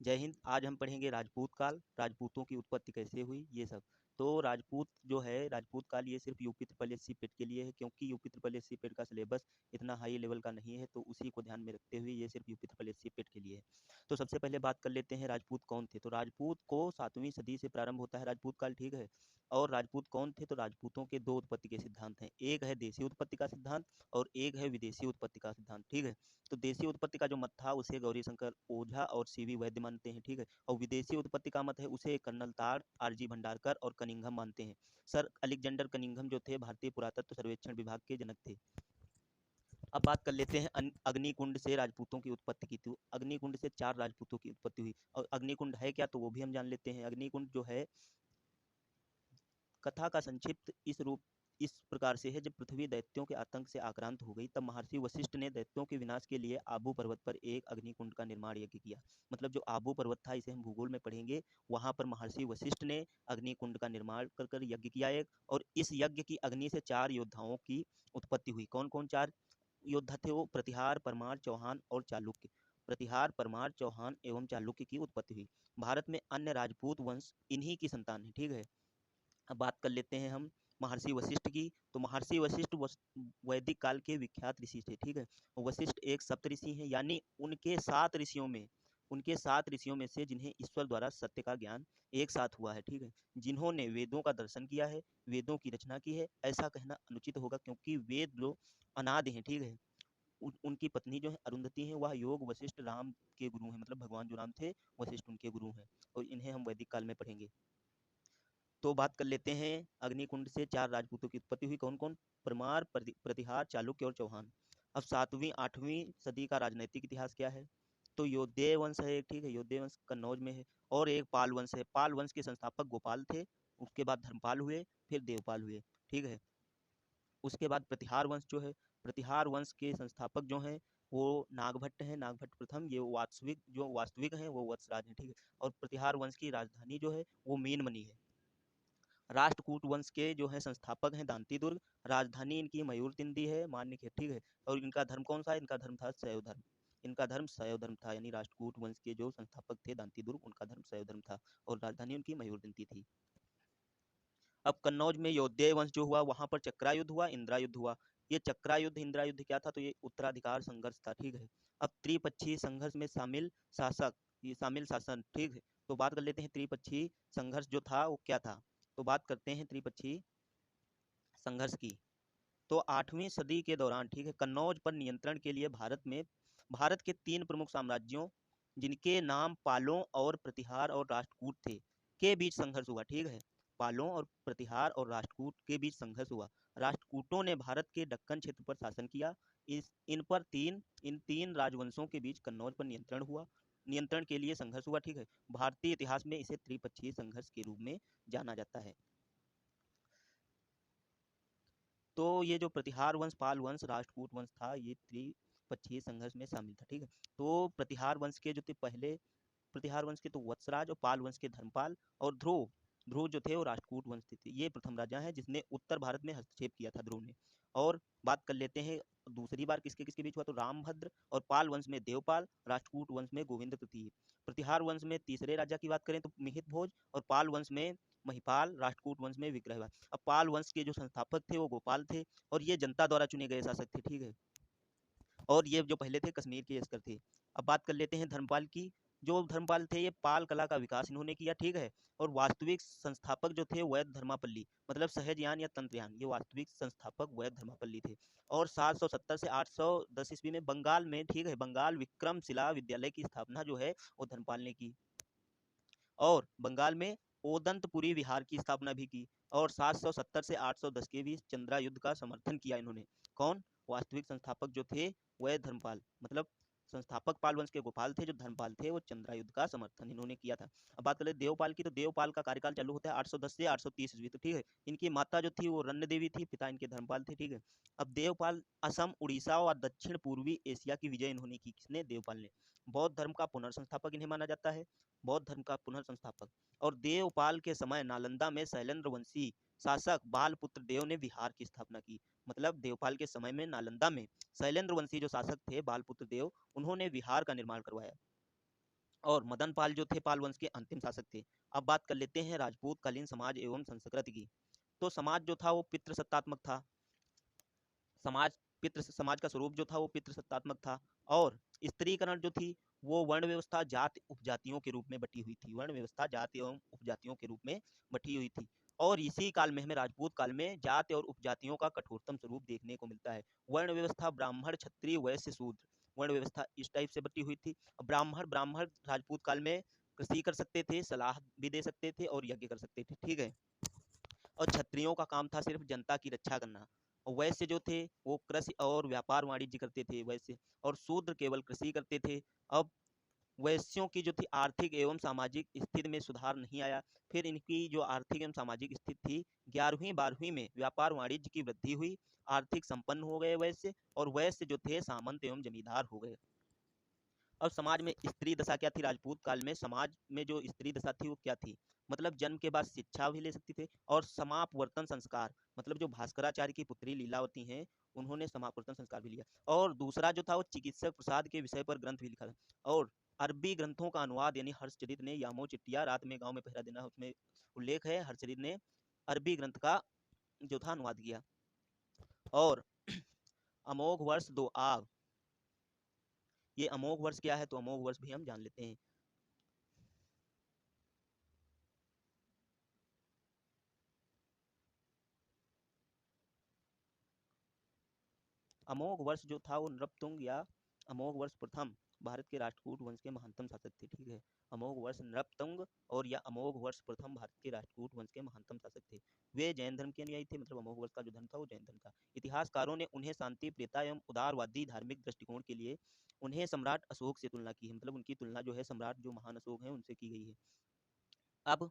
जय हिंद। आज हम पढ़ेंगे राजपूत काल, राजपूतों की उत्पत्ति कैसे हुई, ये सब। तो राजपूत जो है, राजपूत काल ये सिर्फ यूपी ट्रिपल एस सी पेट के लिए है, क्योंकि यूपी ट्रिपल एस सी पेट का सिलेबस इतना हाई लेवल का नहीं है, तो उसी को ध्यान में रखते हुए ये सिर्फ यूपी ट्रिपल एस सी पेट के लिए है। तो सबसे पहले बात कर लेते हैं राजपूत कौन थे। तो राजपूत को 7वीं सदी से प्रारंभ होता है राजपूत काल, ठीक है। और राजपूत कौन थे, तो राजपूतों के दो उत्पत्ति के सिद्धांत हैं। एक है देसी उत्पत्ति का सिद्धांत और एक है विदेशी उत्पत्ति का सिद्धांत, ठीक है। तो देसी उत्पत्ति का जो मत था उसे गौरीशंकर ओझा और सीवी वैद्य मानते हैं, ठीक है। और विदेशी उत्पत्ति का मत है उसे कर्नल तार, आरजी भंडारकर और कनिंघम मानते हैं। सर अलेक्जेंडर कनिंघम जो थे भारतीय पुरातत्व सर्वेक्षण विभाग के जनक थे। अब बात कर लेते हैं अग्निकुंड से राजपूतों की उत्पत्ति की। तो अग्निकुंड से 4 राजपूतों की उत्पत्ति हुई। और अग्निकुंड है क्या, तो वो भी हम जान लेते हैं। अग्निकुंड जो है, कथा का संक्षिप्त इस प्रकार से है। जब पृथ्वी दैत्यों के आतंक से आक्रांत हो गई, तब महर्षि वशिष्ठ ने दैत्यों के विनाश के लिए आबू पर्वत पर एक अग्निकुंड का निर्माण यज्ञ किया। मतलब जो आबू पर्वत था, इसे हम भूगोल में पढ़ेंगे, वहां पर महर्षि वशिष्ठ ने अग्निकुंड का निर्माण कर कर यज्ञ किया एक। और इस यज्ञ की अग्नि से 4 योद्धाओं की उत्पत्ति हुई। कौन कौन 4 योद्धा थे वो? प्रतिहार, परमार, चौहान और चालुक्य। प्रतिहार, परमार, चौहान एवं चालुक्य की उत्पत्ति हुई। भारत में अन्य राजपूत वंश इन्हीं की संतान है, ठीक है। अब बात कर लेते हैं हम महर्षि वशिष्ठ की। तो महर्षि वशिष्ठ वैदिक काल के विख्यात ऋषि थे, ठीक है। वशिष्ठ एक सप्तऋषि हैं, यानी उनके 7 ऋषियों में से जिन्हें ईश्वर द्वारा सत्य का ज्ञान एक साथ हुआ है, ठीक है। जिन्होंने वेदों का दर्शन किया है, वेदों की रचना की है। ऐसा कहना अनुचित होगा, क्योंकि वेद जो अनादि हैं, ठीक है। उनकी पत्नी जो है अरुंधति है, वह योग वशिष्ठ राम के गुरु हैं। मतलब भगवान जो राम थे, वशिष्ठ उनके गुरु हैं। और इन्हें हम वैदिक काल में पढ़ेंगे। तो बात कर लेते हैं अग्निकुंड से 4 राजपूतों की उत्पत्ति हुई। कौन कौन? परमार, प्रतिहार, चालुक्य और चौहान। अब 7वीं 8वीं सदी का राजनीतिक इतिहास क्या है? तो योद्धेय वंश है एक, ठीक है। योद्धेय वंश कन्नौज में है। और एक पाल वंश है। पाल वंश के संस्थापक गोपाल थे। उसके बाद धर्मपाल हुए, फिर देवपाल हुए, ठीक है। उसके बाद प्रतिहार वंश जो है, प्रतिहार वंश के संस्थापक जो हैं वो नागभट्ट हैं, नागभट्ट प्रथम। ये वास्तविक हैं वो वत्सराज हैं, ठीक है। और प्रतिहार वंश की राजधानी जो है वो मीनमनी है। राष्ट्रकूट वंश के जो है संस्थापक हैं दांती दुर्ग। राजधानी इनकी मयूर तिंदी है, मान्य है, ठीक है। और इनका धर्म कौन सा है? इनका धर्म था शैव धर्म। इनका धर्म शैव धर्म था, यानी राष्ट्रकूट वंश के जो संस्थापक थे दांती दुर्ग, उनका धर्म शैव धर्म था। और राजधानी उनकी मयूर तिंदी थी। अब कन्नौज में योद्धेय वंश जो हुआ, वहां पर चक्रा युद्ध हुआ, इंदिरा युद्ध हुआ। ये चक्रा युद्ध इंदिरा युद्ध क्या था? तो ये उत्तराधिकार संघर्ष था, ठीक है। अब त्रिपक्षीय संघर्ष में शामिल शासन, ठीक है। तो बात कर लेते हैं त्रिपक्षीय संघर्ष जो था वो क्या था। तो बात करते हैं त्रिपक्षीय संघर्ष की। तो 8वीं सदी के दौरान, ठीक है, कन्नौज पर नियंत्रण के लिए भारत के 3 प्रमुख साम्राज्यों, जिनके नाम पालों और प्रतिहार और राष्ट्रकूट थे, के बीच संघर्ष हुआ, ठीक है। पालों और प्रतिहार और राष्ट्रकूट के बीच संघर्ष हुआ। राष्ट्रकूटों ने भारत के दक्कन क्षेत्र पर शासन किया। इन तीन राजवंशों के बीच कन्नौज पर नियंत्रण के लिए संघर्ष हुआ, ठीक है। भारतीय इतिहास में इसे त्रिपक्षीय संघर्ष के रूप में जाना जाता है। तो ये जो प्रतिहार वंश, पाल वंश, राष्ट्रकूट वंश था, ये त्रिपक्षीय संघर्ष में शामिल था, ठीक है। तो प्रतिहार वंश के जो थे पहले, प्रतिहार वंश के तो वत्सराज, और पाल वंश के धर्मपाल और ध्रुव ध्रुव जो थे वो राष्ट्रकूट वंश थे। ये प्रथम राजा हैं जिसने उत्तर भारत में हस्तक्षेप किया था, ध्रुव ने। और बात कर लेते हैं दूसरी बार किसके किसके बीच हुआ। तो रामभद्र और पाल वंश में देवपाल, राष्ट्रकूट वंश में गोविंद तृतीय। प्रतिहार वंश में तीसरे राजा की बात करें तो मिहिर भोज, और पाल वंश में महिपाल, राष्ट्रकूट वंश में विग्रहवाद। अब पाल वंश के जो संस्थापक थे वो गोपाल थे, और ये जनता द्वारा चुने गए शासक थे, ठीक है। और ये जो पहले थे कश्मीर के अस्कर थे। अब बात कर लेते हैं धर्मपाल की। जो धर्मपाल थे ये पाल कला का विकास इन्होंने किया, ठीक है। और वास्तविक संस्थापक जो थे वैद्य धर्मापल्ली, मतलब सहजयान या तंत्रयान, ये वास्तविक संस्थापक वैद्य धर्मापल्ली थे। और 770 से 810 ईस्वी में बंगाल में, ठीक है, बंगाल विक्रमशिला विद्यालय की स्थापना जो है वो धर्मपाल ने की। और बंगाल में ओदंतपुरी विहार की स्थापना भी की। और 770 से 810 के बीच चंद्रा युद्ध का समर्थन किया इन्होंने। कौन? वास्तविक संस्थापक जो थे वह धर्मपाल, मतलब संस्थापक पाल वंश के गोपाल थे, जो धर्मपाल थे वो चंद्रा युद्ध का समर्थन इन्होंने किया था। अब बात करें देवपाल की, तो देवपाल का कार्यकाल चालू होता है 810 से 830 ईस्वी, तो ठीक है। इनकी माता जो थी वो रन्न देवी थी, पिता इनके धर्मपाल थे, ठीक है। अब देवपाल असम, उड़ीसा और दक्षिण पूर्वी एशिया की विजय इन्होंने की। किसने? देवपाल ने। बौद्ध धर्म का पुनर्संस्थापक इन्हें माना जाता है, बौद्ध धर्म का पुनर्संस्थापक। और देवपाल के समय नालंदा में शैलेंद्र वंशी शासक बालपुत्र देव ने विहार की स्थापना की। मतलब देवपाल के समय में नालंदा में शैलेंद्र वंशी जो शासक थे बालपुत्र देव, उन्होंने विहार का निर्माण करवाया। और मदन पाल जो थे पाल वंश के अंतिम शासक थे। अब बात कर लेते हैं राजपूत कालीन समाज एवं संस्कृति की। तो समाज जो था वो पितृसत्तात्मक था। समाज का स्वरूप जो था वो पितृसत्तात्मक था। और स्त्रीकरण जो थी वो वर्ण व्यवस्था जाति उपजातियों के रूप में बटी हुई थी। वर्ण व्यवस्था जाति एवं उपजातियों के रूप में बटी हुई थी। और इसी काल में हमें राजपूत काल में जाति और उपजातियों का कठोरतम स्वरूप देखने को मिलता है। वर्ण व्यवस्था ब्राह्मण क्षत्रिय वैश्य शूद्र, वर्ण व्यवस्था इस टाइप से बटी हुई थी। ब्राह्मण ब्राह्मण राजपूत काल में कृषि कर सकते थे, सलाह भी दे सकते थे और यज्ञ कर सकते थे, ठीक है। और क्षत्रियों का काम था सिर्फ जनता की रक्षा करना। और वैश्य जो थे वो कृषि और व्यापार वाणिज्य करते थे वैश्य, और शूद्र केवल कृषि करते थे। अब वैश्यों की जो थी आर्थिक एवं सामाजिक स्थिति में सुधार नहीं आया। फिर इनकी जो आर्थिक एवं सामाजिक स्थिति थी 11वीं 12वीं में व्यापार वाणिज्य की वृद्धि हुई, आर्थिक संपन्न हो गए वैश्य, और वैश्य जो थे सामंत एवं जमींदार हो गए। अब समाज में स्त्री दशा क्या थी? राजपूत काल में समाज में जो स्त्री दशा थी वो क्या थी? मतलब जन्म के बाद शिक्षा भी ले सकती थे, और समापवर्तन संस्कार, मतलब जो भास्कराचार्य की पुत्री लीलावती हैं उन्होंने समापवर्तन संस्कार भी लिया। और दूसरा जो था वो चिकित्सक प्रसाद के विषय पर ग्रंथ भी लिखा था। और अरबी ग्रंथों का अनुवाद यानी हर्षचरित ने यामो चिट्टिया रात में गांव में पहरा देना, उसमें उल्लेख है हर्षचरित ने अरबी ग्रंथ का जो था अनुवाद किया। और अमोघ वर्ष दो आव, ये अमोघ वर्ष क्या है? तो अमोघ वर्ष भी हम जान लेते हैं। अमोघ वर्ष जो था वो नृपतुंग या अमोघ वर्ष प्रथम भारत के राष्ट्रकूट वंश के महानतम शासक थे, ठीक है। अमोघ वर्ष नृपतुंग और या अमोघ वर्ष प्रथम भारत के राष्ट्रकूट वंश के महानतम शासक थे। वे जैन धर्म के अनुयायी थे, मतलब अमोघ वर्ष का जो धर्म था वो जैन धर्म था। इतिहासकारों ने उन्हें शांति प्रियता एवं उदारवादी धार्मिक दृष्टिकोण के लिए उन्हें सम्राट अशोक से तुलना की है, मतलब उनकी तुलना जो है सम्राट जो महान अशोक है उनसे की गई है। अब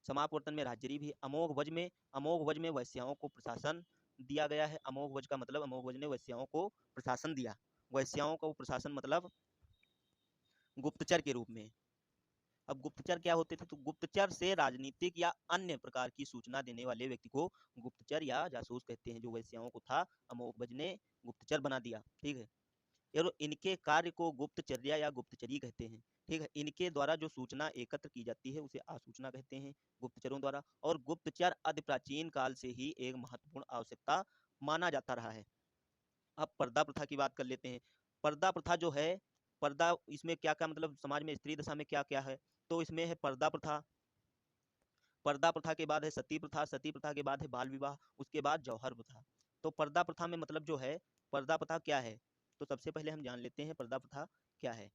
समापवर्तन में राजरी भी अमोघ वज में वैश्याओं को प्रशासन दिया गया है। अमोघ वज का मतलब अमोघ वज ने वैश्याओं को प्रशासन दिया। वैश्याओं को प्रशासन मतलब गुप्तचर के रूप में। अब गुप्तचर क्या होते थे? तो गुप्तचर से राजनीतिक या अन्य प्रकार की सूचना देने वाले व्यक्ति को गुप्तचर या जासूस कहते हैं। जो वैश्याओं को था अमोघ वज ने गुप्तचर बना दिया, ठीक है। और इनके कार्य को गुप्तचर्या या गुप्तचरी कहते हैं, ठीक है। इनके द्वारा जो सूचना एकत्र की जाती है उसे आसूचना कहते हैं, गुप्तचरों द्वारा। और गुप्तचर अति प्राचीन काल से ही एक महत्वपूर्ण आवश्यकता माना जाता रहा है। अब पर्दा प्रथा की बात कर लेते हैं। पर्दा प्रथा जो है, पर्दा इसमें क्या क्या मतलब समाज में स्त्री दशा में क्या क्या है? तो इसमें है पर्दा प्रथा, पर्दा प्रथा के बाद है सती प्रथा, सती प्रथा के बाद है बाल विवाह, उसके बाद जौहर प्रथा। तो पर्दा प्रथा में मतलब जो है, पर्दा प्रथा क्या है? तो सबसे पहले हम जान लेते हैं पर्दा प्रथा क्या है।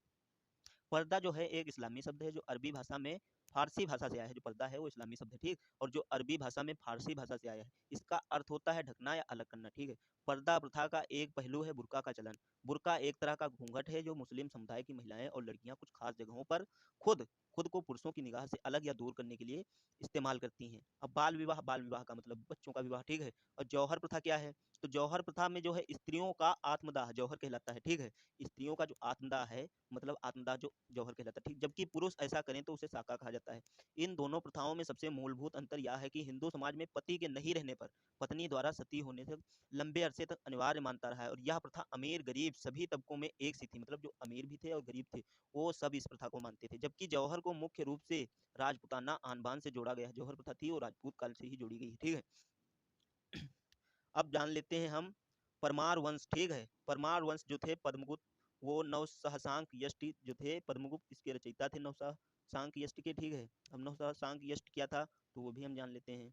पर्दा जो है एक इस्लामी शब्द है जो अरबी भाषा में फारसी भाषा से आया है। जो पर्दा है वो इस्लामी शब्द है, ठीक। और जो अरबी भाषा में फारसी भाषा से आया है, इसका अर्थ होता है ढकना या अलग करना, ठीक है। पर्दा प्रथा का एक पहलू है बुर्का का चलन। बुर्का एक तरह का घूंघट है जो मुस्लिम समुदाय की महिलाएं और लड़कियां कुछ खास जगहों पर खुद खुद को पुरुषों की निगाह से अलग या दूर करने के लिए इस्तेमाल करती हैं। अब बाल विवाह का मतलब बच्चों का विवाह, ठीक है। और जौहर प्रथा क्या है? तो जौहर प्रथा में जो है स्त्रियों का आत्मदाह जौहर कहलाता है, ठीक है। स्त्रियों का जो आत्मदाह है मतलब आत्मदाह जो जौहर कहलाता है, ठीक। जबकि पुरुष ऐसा करें तो उसे साका कहा जाता है। इन दोनों प्रथाओं में सबसे मूलभूत अंतर यह है कि हिंदू समाज में पति के नहीं रहने पर पत्नी द्वारा सती होने से लंबे अरसे तक अनिवार्य मानता रहा है। और यह प्रथा अमीर गरीब सभी तबकों में एक सी थी, मतलब जो अमीर भी थे और गरीब थे वो सब इस प्रथा को मानते थे। जबकि जौहर को मुख्य रूप से राजपुताना आन बान से जोड़ा गया है। जौहर प्रथा थी वो राजपूत काल से ही जोड़ी गई है, ठीक है। अब जान लेते हैं हम परमार वंश, ठीक है। परमार वंश जो थे पद्मगुप्त, वो नवसहसांक यष्टि जो थे पद्मगुप्त इसके रचयिता थे नवसहसांक यष्टि के, ठीक है। अब नवसहसांक यष्टि क्या था तो वो भी हम जान लेते हैं।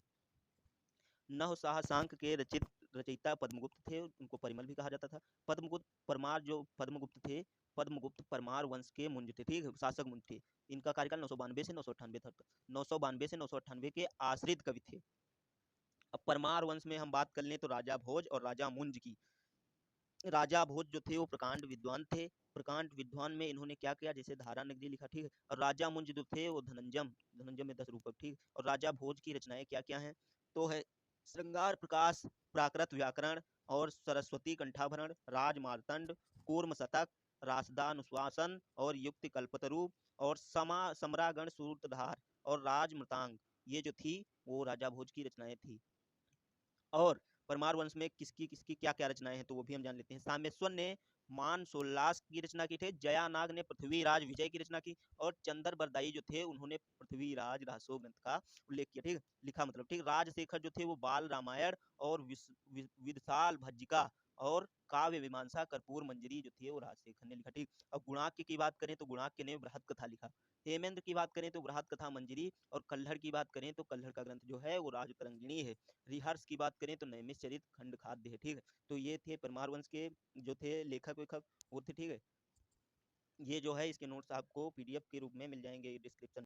नवसहसांक के रचयिता पद्मगुप्त थे, उनको परिमल भी कहा जाता था। पद्मगुप्त परमार जो पद्मगुप्त थे, पद्मगुप्त परमार वंश के मुंज थे, ठीक है, शासक मुंज थे। इनका कार्यकाल 992 से 998 तक, 992 से 998 के आश्रित कवि थे। अब परमार वंश में हम बात कर लें तो राजा भोज और राजा मुंज की। राजा भोज जो थे वो प्रकांड विद्वान थे। प्रकांड विद्वान में इन्होंने क्या किया, जैसे धारा नगरी लिखा, ठीक है। और राजा मुंज जो थे वो धनंजम, धनंजम में 10 रूपक, ठीक। और राजा भोज की रचनाएं क्या क्या हैं? तो है श्रृंगार प्रकाश, प्राकृत व्याकरण और सरस्वती कंठाभरण, राज मार्तंड, कूर्म शतक, रासदानुशासन और युक्ति कल्पतरु और सम्रागण सूत्रधार और राज मृतांग, ये जो थी वो राजा भोज की रचनाएं थी। और परमार वंश में किसकी किसकी क्या क्या रचनाएं हैं तो वो भी हम जान लेते हैं। सामेश्वर ने मान सोल्लास की रचना की थे, जयानाग ने पृथ्वीराज विजय की रचना की, और चंदर बरदाई जो थे उन्होंने पृथ्वीराज रहसो ग्रंथ का उल्लेख किया, ठीक, लिखा मतलब, ठीक। राजशेखर जो थे वो बाल रामायण और विदसाल भज्जिका और काव्य मीमांसा कर्पूर मंजरी जो थी वो राजशेखर ने लिखा, ठीक। और गुणाक्य की बात करें तो गुणाक्य ने बृहद कथा लिखा। हेमेंद्र की बात करें तो बृहद कथा मंजरी, और कल्हड़ की बात करें तो कल्हड़ का ग्रंथ जो है वो राजतरंगिणी है। रिहर्ष की बात करें तो नैमिषचरित खंड खाद्य है, ठीक है। तो ये थे परमार वंश के जो थे लेखक वेखक वो थे, ठीक है। ये जो है इसके नोट्स आपको पीडीएफ के रूप में मिल जाएंगे डिस्क्रिप्शन